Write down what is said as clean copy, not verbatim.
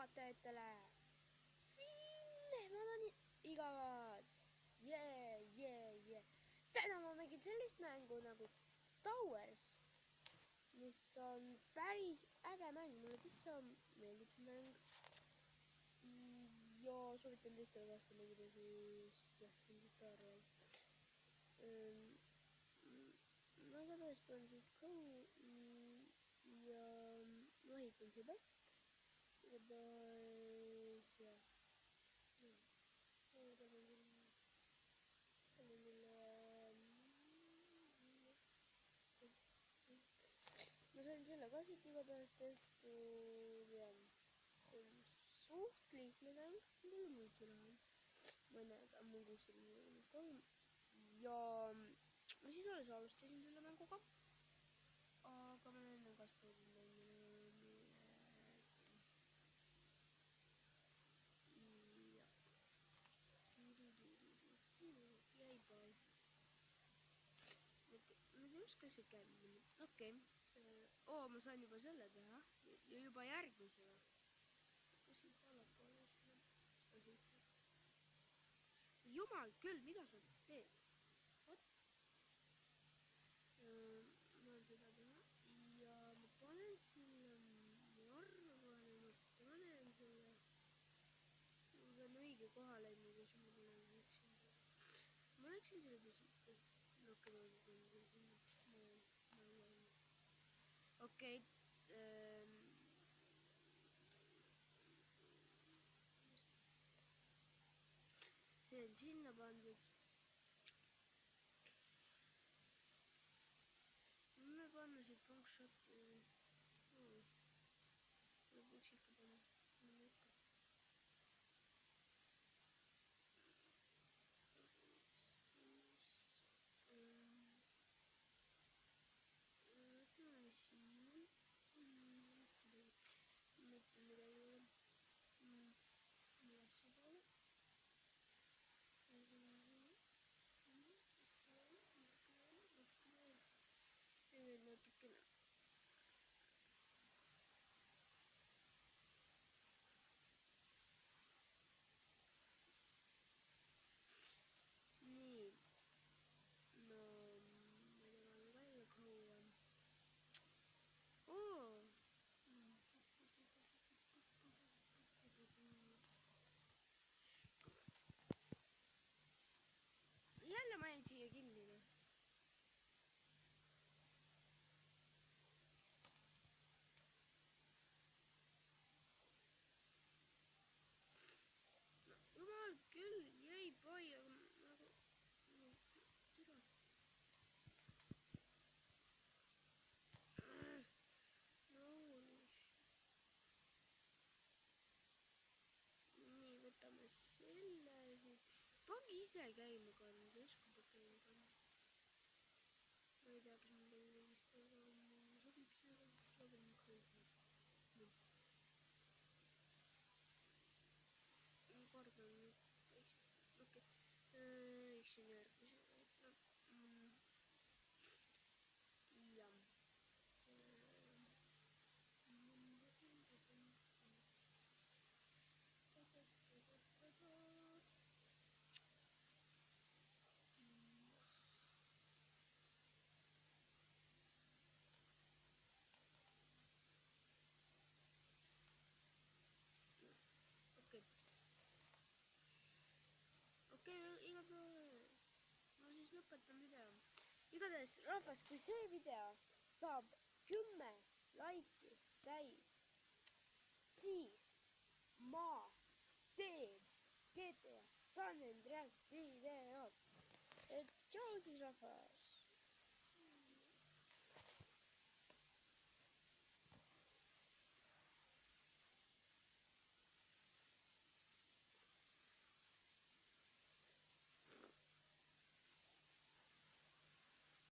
vaatajatele. Siin ma olen igavad. Täna ma mängin sellist mängu nagu Towers, mis on päris äge mäng, mulle täitsa meeldib see mäng. Ja soovitan teistele kaasa mängida, sest jah, ilmselt arvan. Ma igatahes panen siit ja ma ehitan seda. Igatahes jah. Ma sain selle ka siit igatahes tehtud ja see on suht lihtne mäng, mulle muidu läheb. Ma ei näe, aga mul 643 ja ma siis alles alustasin selle mänguga, aga ma enne kasutasin jäi peal. Ma ei oska see käia. Okei. Ma sain juba selle teha ja juba järgmisega. Kas siit allapoole? Jumal küll, mida sa teed? Vot. Ma olen seda teha ja ma panen selle, ma arvan, ma panen selle, ma pean õige koha läinud, kus ma läksin. Ma läksin selle pisut. Okei. See on sinna pandud. Me panna siit pankshoti. Lõpuks ikka panna. Mitte midagi veel. Ülesse poole. Ja veel natukene. Nii. No, ma ei tea, ma välja kaua. Jälle ma jäin siia kinni. Jumal küll, jäi pai, aga nagu tüda. Nii, võtame selle siit. Pange ise käima kannud, järsku peab käima kannud. Ma ei tea, kas mul teil vist sobib see, sobib kõik. Kordan nüüd. Okei. Iksin järgmisega. Jah. Okei, igatahes ma siis lõpetan video. Igatahes rahvas, kui see video saab 10 laiki täis, siis ma teen GTA San Andreas videod. Tšau siis rahvas!